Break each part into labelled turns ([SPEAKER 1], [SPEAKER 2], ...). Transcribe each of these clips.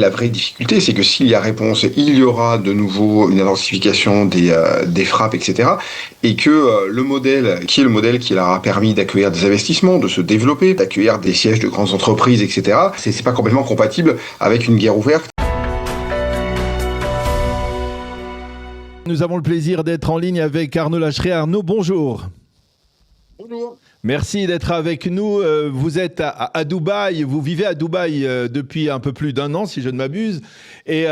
[SPEAKER 1] la vraie difficulté, c'est que s'il y a réponse, il y aura de nouveau une intensification des frappes, etc. Et que le modèle, qui est le modèle qui leur a permis d'accueillir des investissements, de se développer, d'accueillir des sièges de grandes entreprises, etc., c'est pas complètement compatible avec une guerre ouverte.
[SPEAKER 2] Nous avons le plaisir d'être en ligne avec Arnaud Lacheret. Arnaud, bonjour.
[SPEAKER 1] Bonjour.
[SPEAKER 2] Merci d'être avec nous. Vous êtes à Dubaï, vous vivez à Dubaï depuis un peu plus d'un an, si je ne m'abuse. Et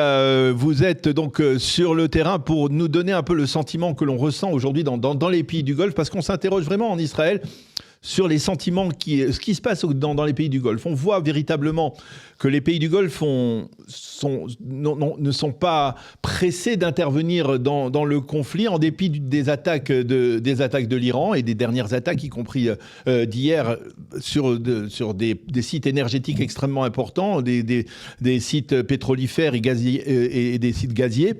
[SPEAKER 2] vous êtes donc sur le terrain pour nous donner un peu le sentiment que l'on ressent aujourd'hui dans les pays du Golfe, parce qu'on s'interroge vraiment en Israël sur les sentiments, ce qui se passe dans les pays du Golfe. On voit véritablement que les pays du Golfe ne sont pas pressés d'intervenir dans le conflit en dépit des attaques de l'Iran et des dernières attaques, y compris d'hier, sur des sites énergétiques extrêmement importants, des sites pétrolifères et des sites gaziers.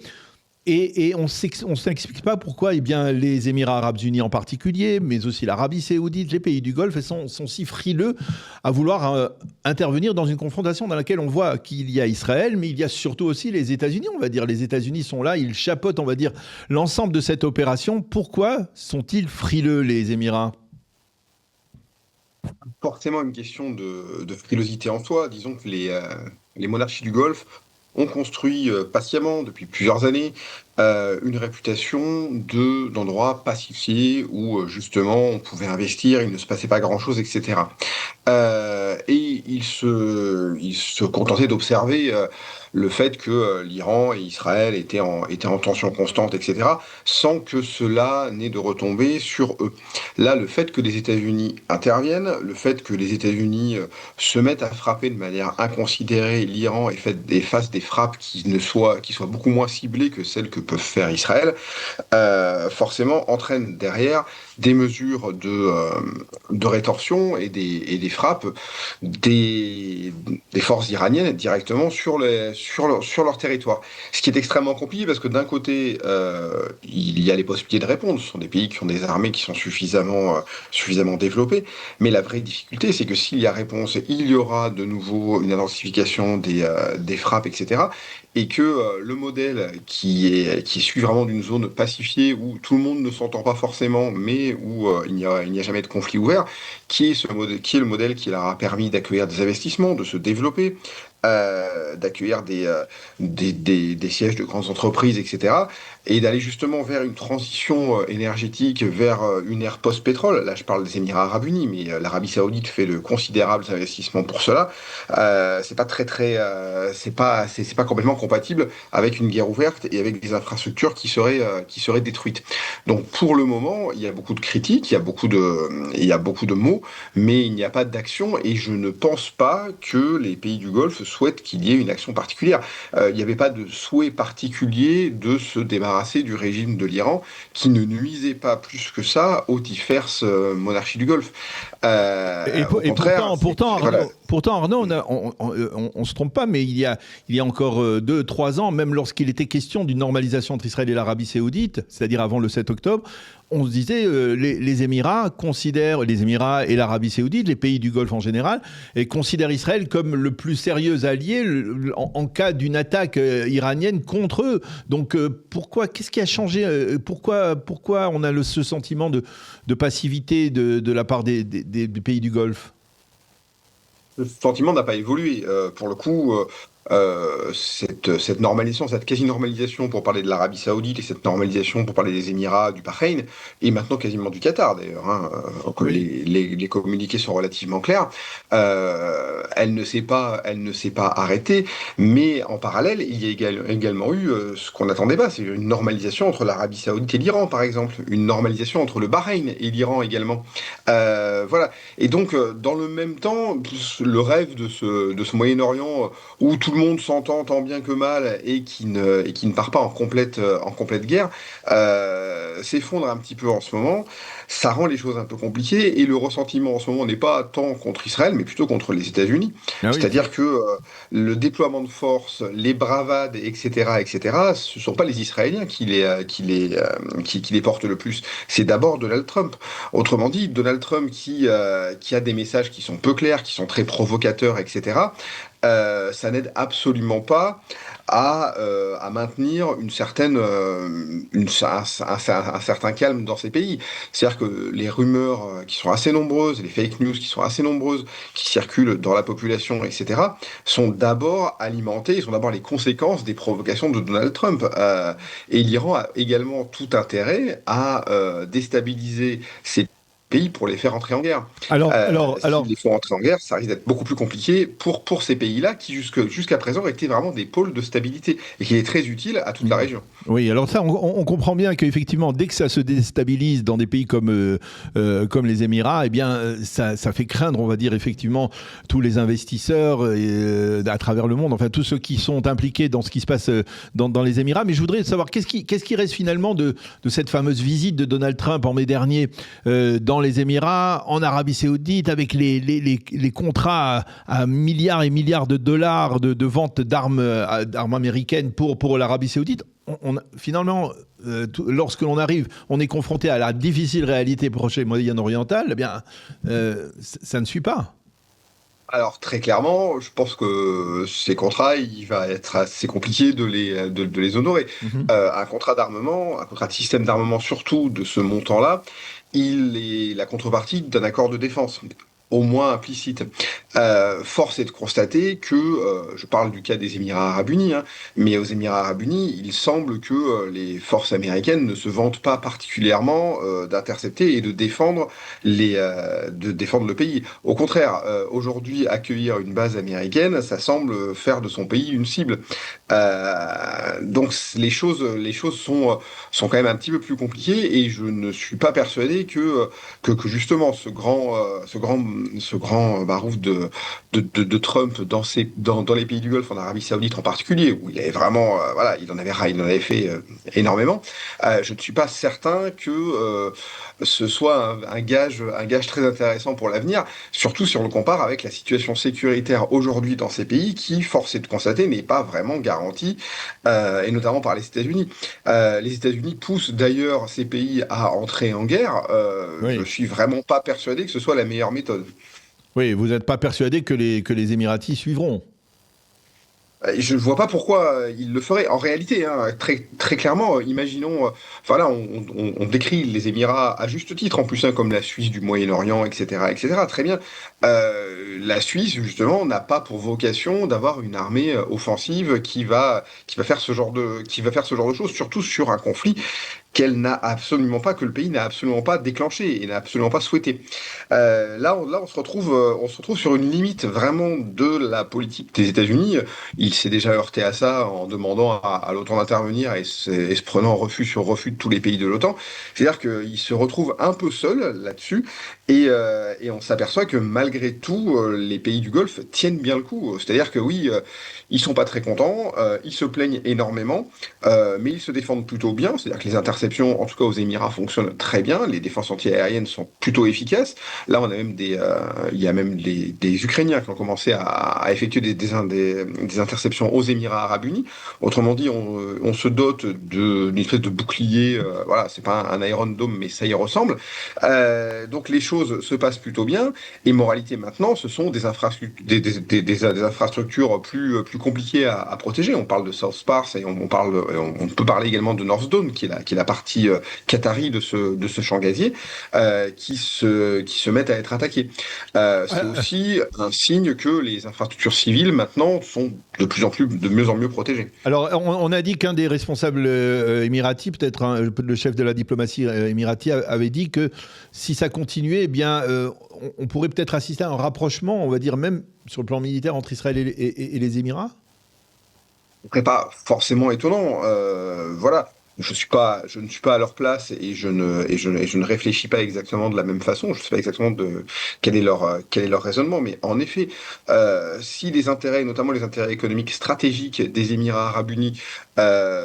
[SPEAKER 2] Et on ne s'explique pas pourquoi les Émirats arabes unis en particulier, mais aussi l'Arabie saoudite, les pays du Golfe sont si frileux à vouloir intervenir dans une confrontation dans laquelle on voit qu'il y a Israël, mais il y a surtout aussi les États-Unis. On va dire les États-Unis sont là, ils chapeautent, on va dire, l'ensemble de cette opération. Pourquoi sont-ils frileux, les Émirats ?
[SPEAKER 1] Forcément une question de frilosité en soi. Disons que les monarchies du Golfe ont construit patiemment depuis plusieurs années une réputation d'endroits pacifiés où justement on pouvait investir, il ne se passait pas grand-chose, etc. Et ils se contentaient d'observer le fait que l'Iran et Israël étaient en tension constante, etc., sans que cela n'ait de retombées sur eux. Là, le fait que les États-Unis interviennent, le fait que les États-Unis se mettent à frapper de manière inconsidérée l'Iran et fassent des frappes qui soient beaucoup moins ciblées que celles que peuvent faire Israël, forcément entraîne derrière des mesures de rétorsion et des frappes des forces iraniennes directement sur leur territoire. Ce qui est extrêmement compliqué parce que d'un côté, il y a les possibilités de répondre. Ce sont des pays qui ont des armées qui sont suffisamment développées. Mais la vraie difficulté, c'est que s'il y a réponse, il y aura de nouveau une intensification des frappes, etc. Et que le modèle qui est issu vraiment d'une zone pacifiée où tout le monde ne s'entend pas forcément, mais où il n'y a jamais de conflit ouvert, qui est le modèle qui leur a permis d'accueillir des investissements, de se développer, d'accueillir des sièges de grandes entreprises, etc., et d'aller justement vers une transition énergétique, vers une ère post-pétrole. Là, je parle des Émirats arabes unis, mais l'Arabie saoudite fait de considérables investissements pour cela. C'est pas complètement compatible avec une guerre ouverte et avec des infrastructures qui seraient détruites. Donc, pour le moment, il y a beaucoup de critiques, il y a beaucoup de mots, mais il n'y a pas d'action, et je ne pense pas que les pays du Golfe souhaitent qu'il y ait une action particulière. Il n'y avait pas de souhait particulier de se débarrasser du régime de l'Iran, qui ne nuisait pas plus que ça aux diverses monarchies du Golfe. Au contraire,
[SPEAKER 2] pourtant, Arnaud, on se trompe pas, mais il y a encore 2-3 ans, même lorsqu'il était question d'une normalisation entre Israël et l'Arabie saoudite, c'est-à-dire avant le 7 octobre, on se disait les Émirats et l'Arabie saoudite, les pays du Golfe en général, et considèrent Israël comme le plus sérieux allié en cas d'une attaque iranienne contre eux. Donc qu'est-ce qui a changé pourquoi on a ce sentiment de passivité de la part des pays du Golfe ?
[SPEAKER 1] Ce sentiment n'a pas évolué. Pour le coup, cette normalisation, cette quasi-normalisation pour parler de l'Arabie saoudite et cette normalisation pour parler des Émirats, du Bahreïn, et maintenant quasiment du Qatar d'ailleurs,
[SPEAKER 2] Oui.
[SPEAKER 1] les communiqués sont relativement clairs, elle ne s'est pas arrêtée, mais en parallèle, il y a également eu ce qu'on n'attendait pas, c'est une normalisation entre l'Arabie saoudite et l'Iran par exemple, une normalisation entre le Bahreïn et l'Iran également. Voilà. Et donc, dans le même temps, le rêve de ce Moyen-Orient où tout le monde s'entend tant bien que mal et qui ne part pas en complète guerre, s'effondre un petit peu en ce moment. Ça rend les choses un peu compliquées et le ressentiment en ce moment n'est pas tant contre Israël, mais plutôt contre les États-Unis.
[SPEAKER 2] Ah oui.
[SPEAKER 1] C'est-à-dire que le déploiement de force, les bravades, etc., ce ne sont pas les Israéliens qui les portent le plus. C'est d'abord Donald Trump. Autrement dit, Donald Trump qui a des messages qui sont peu clairs, qui sont très provocateurs, etc., ça n'aide absolument pas à maintenir un certain calme dans ces pays. C'est-à-dire que les rumeurs qui sont assez nombreuses, les fake news qui sont assez nombreuses, qui circulent dans la population, etc., sont d'abord alimentées, sont d'abord les conséquences des provocations de Donald Trump. Et l'Iran a également tout intérêt à déstabiliser ces pays pour les faire entrer en guerre. S'ils les font entrer en guerre, ça risque d'être beaucoup plus compliqué pour ces pays-là qui jusqu'à présent étaient vraiment des pôles de stabilité et qui est très utile à toute la région.
[SPEAKER 2] Oui, alors ça, on comprend bien qu'effectivement, dès que ça se déstabilise dans des pays comme les Émirats, eh bien, ça fait craindre, on va dire, effectivement, tous les investisseurs à travers le monde, enfin, tous ceux qui sont impliqués dans ce qui se passe dans les Émirats. Mais je voudrais savoir, qu'est-ce qui reste finalement de cette fameuse visite de Donald Trump en mai dernier dans les Émirats, en Arabie Saoudite, avec les contrats à milliards et milliards de dollars de vente d'armes américaines pour l'Arabie Saoudite. Finalement, lorsque l'on arrive, on est confronté à la difficile réalité proche et moyen-orientale, eh bien, ça ne suit pas.
[SPEAKER 1] Alors très clairement, je pense que ces contrats, il va être assez compliqué de les honorer.
[SPEAKER 2] Mhm.
[SPEAKER 1] Un contrat d'armement, un contrat de système d'armement surtout de ce montant-là, il est la contrepartie d'un accord de défense, au moins implicite. Force est de constater que, je parle du cas des Émirats Arabes Unis, hein, mais aux Émirats Arabes Unis, il semble que les forces américaines ne se vantent pas particulièrement d'intercepter et de défendre le pays. Au contraire, aujourd'hui, accueillir une base américaine, ça semble faire de son pays une cible. Donc les choses sont quand même un petit peu plus compliquées et je ne suis pas persuadé que justement ce grand barouf de Trump dans les pays du Golfe, en Arabie Saoudite en particulier, où il avait vraiment, voilà, il en avait fait énormément. Je ne suis pas certain que ce soit un gage très intéressant pour l'avenir, surtout si on le compare avec la situation sécuritaire aujourd'hui dans ces pays, qui, force est de constater, n'est pas vraiment garantie, et notamment par les États-Unis. Les États-Unis poussent d'ailleurs ces pays à entrer en guerre. Je
[SPEAKER 2] Oui.
[SPEAKER 1] suis vraiment pas persuadé que ce soit la meilleure méthode.
[SPEAKER 2] Oui, vous n'êtes pas persuadé que les Émiratis suivront.
[SPEAKER 1] Je ne vois pas pourquoi il le ferait. En réalité, hein, très, très clairement, imaginons, enfin là, on décrit les Émirats à juste titre, en plus, hein, comme la Suisse du Moyen-Orient, etc., etc. Très bien. La Suisse, justement, n'a pas pour vocation d'avoir une armée offensive qui va faire ce genre de choses, surtout sur un conflit que le pays n'a absolument pas déclenché et n'a absolument pas souhaité. Là, on se retrouve sur une limite vraiment de la politique des États-Unis. Il s'est déjà heurté à ça en demandant à l'OTAN d'intervenir et se prenant refus sur refus de tous les pays de l'OTAN. C'est-à-dire qu'il se retrouve un peu seul là-dessus et on s'aperçoit que malgré tout, les pays du Golfe tiennent bien le coup. C'est-à-dire que oui, ils sont pas très contents, ils se plaignent énormément, mais ils se défendent plutôt bien. C'est-à-dire que les interceptions, en tout cas aux Émirats, fonctionnent très bien. Les défenses antiaériennes sont plutôt efficaces. Là, il y a même des Ukrainiens qui ont commencé à effectuer des interceptions aux Émirats Arabes Unis. Autrement dit, on se dote d'une espèce de bouclier. Voilà, c'est pas un Iron Dome, mais ça y ressemble. Donc les choses se passent plutôt bien. Et moralité maintenant, ce sont des infrastructures plus compliquées à protéger. On parle de South Pars et on peut parler également de North Dome, qui est la partie qatari de ce champ gazier, qui se mettent à être attaqués. C'est aussi un signe que les infrastructures civiles maintenant sont de mieux en mieux protégées.
[SPEAKER 2] Alors, on a dit qu'un des responsables émiratis, peut-être le chef de la diplomatie émirati, avait dit que si ça continuait, eh bien, on pourrait peut-être assister à un rapprochement, on va dire même sur le plan militaire, entre Israël et les Émirats.
[SPEAKER 1] Ce n'est pas forcément étonnant. Voilà. Je ne suis pas à leur place et je ne réfléchis pas exactement de la même façon. Je ne sais pas exactement quel est leur raisonnement. Mais en effet, si les intérêts, notamment les intérêts économiques stratégiques des Émirats Arabes Unis,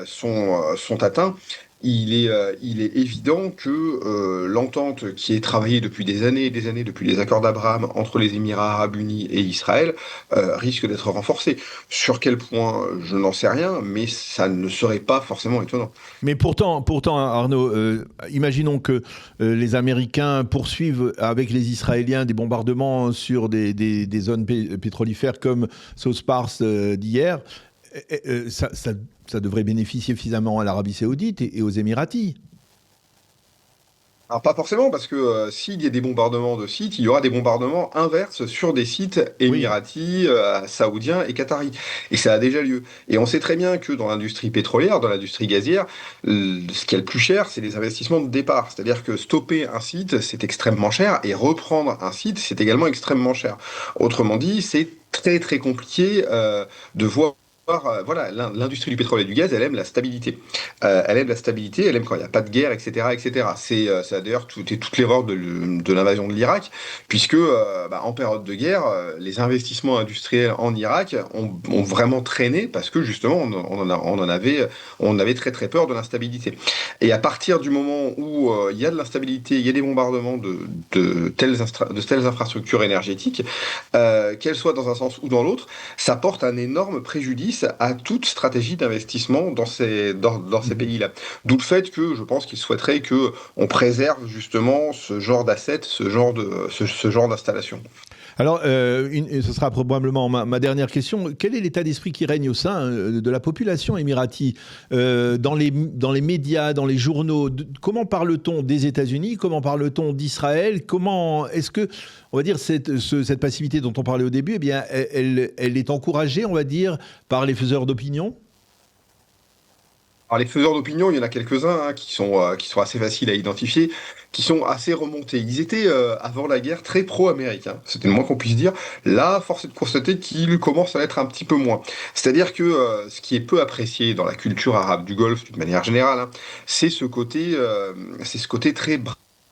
[SPEAKER 1] sont atteints, il est évident que l'entente qui est travaillée depuis des années et des années, depuis les accords d'Abraham entre les Émirats arabes unis et Israël, risque d'être renforcée. Sur quel point, je n'en sais rien, mais ça ne serait pas forcément étonnant.
[SPEAKER 2] Mais pourtant Arnaud, imaginons que les Américains poursuivent avec les Israéliens des bombardements sur des zones pétrolifères comme South Pars d'hier. Ça devrait bénéficier suffisamment à l'Arabie Saoudite et aux Émiratis.
[SPEAKER 1] Alors pas forcément, parce que s'il y a des bombardements de sites, il y aura des bombardements inverses sur des sites
[SPEAKER 2] Oui.
[SPEAKER 1] émiratis, saoudiens et qataris. Et ça a déjà lieu. Et on sait très bien que dans l'industrie pétrolière, dans l'industrie gazière, ce qui est le plus cher, c'est les investissements de départ. C'est-à-dire que stopper un site, c'est extrêmement cher, et reprendre un site, c'est également extrêmement cher. Autrement dit, c'est très très compliqué de voir. Voilà, l'industrie du pétrole et du gaz, elle aime la stabilité. Elle aime la stabilité, elle aime quand il n'y a pas de guerre, etc., etc. Ça a d'ailleurs toute l'erreur de l'invasion de l'Irak, puisque en période de guerre, les investissements industriels en Irak ont vraiment traîné parce que justement, on avait très très peur de l'instabilité. Et à partir du moment où il y a de l'instabilité, il y a des bombardements de telles infrastructures énergétiques, qu'elles soient dans un sens ou dans l'autre, ça porte un énorme préjudice à toute stratégie d'investissement dans ces pays-là. D'où le fait que je pense qu'ils souhaiteraient que on préserve justement ce genre d'assets, ce genre d'installation.
[SPEAKER 2] Alors, ce sera probablement ma dernière question. Quel est l'état d'esprit qui règne au sein de la population émirati dans les médias, dans les journaux? Comment parle-t-on des États-Unis? Comment parle-t-on d'Israël? Comment est-ce que, on va dire, cette passivité dont on parlait au début, eh bien, elle est encouragée, on va dire, par les faiseurs d'opinion?
[SPEAKER 1] Alors les faiseurs d'opinion, il y en a quelques-uns qui sont assez faciles à identifier, qui sont assez remontés. Ils étaient avant la guerre très pro-américains, c'était le moins qu'on puisse dire. Là, force est de constater qu'ils commencent à l'être un petit peu moins. C'est-à-dire que ce qui est peu apprécié dans la culture arabe du Golfe, d'une manière générale, hein, c'est ce côté très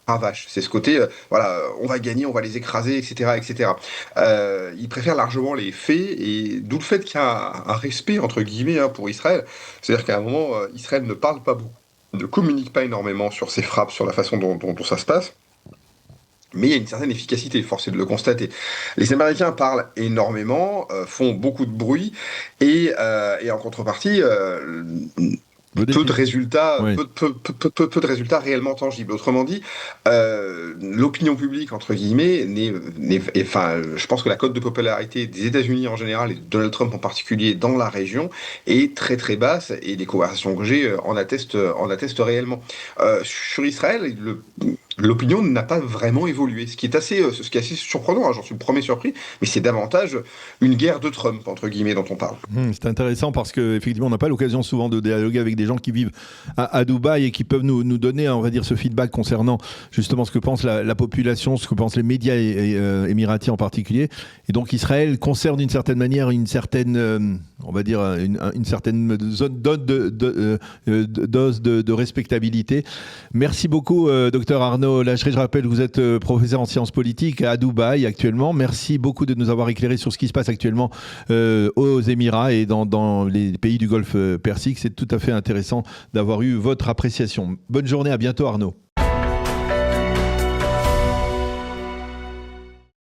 [SPEAKER 1] bravache. C'est ce côté, voilà, on va gagner, on va les écraser, etc., etc. Ils préfèrent largement les faits, et d'où le fait qu'il y a un respect, entre guillemets, hein, pour Israël. C'est-à-dire qu'à un moment, Israël ne parle pas beaucoup, ne communique pas énormément sur ses frappes, sur la façon dont ça se passe. Mais il y a une certaine efficacité, force est de le constater. Les Américains parlent énormément, font beaucoup de bruit, et en contrepartie,
[SPEAKER 2] Vos
[SPEAKER 1] peu de
[SPEAKER 2] défi-
[SPEAKER 1] résultats,
[SPEAKER 2] Oui.
[SPEAKER 1] peu de résultats réellement tangibles. Autrement dit, l'opinion publique, entre guillemets, enfin, je pense que la cote de popularité des États-Unis en général et de Donald Trump en particulier dans la région est très très basse, et les conversations que j'ai en attestent réellement. Sur Israël, l'opinion n'a pas vraiment évolué, ce qui est assez surprenant, hein, j'en suis le premier surpris, mais c'est davantage une guerre de Trump, entre guillemets, dont on parle.
[SPEAKER 2] C'est intéressant parce qu'effectivement, on n'a pas l'occasion souvent de dialoguer avec des gens qui vivent à Dubaï et qui peuvent nous donner, on va dire, ce feedback concernant justement ce que pense la population, ce que pensent les médias émiratis en particulier. Et donc, Israël conserve d'une certaine manière une certaine, on va dire, une certaine dose de respectabilité. Merci beaucoup, docteur Arnaud Lacheri. Je rappelle que vous êtes professeur en sciences politiques à Dubaï actuellement. Merci beaucoup de nous avoir éclairé sur ce qui se passe actuellement aux Émirats et dans les pays du Golfe Persique. C'est tout à fait intéressant d'avoir eu votre appréciation. Bonne journée, à bientôt Arnaud.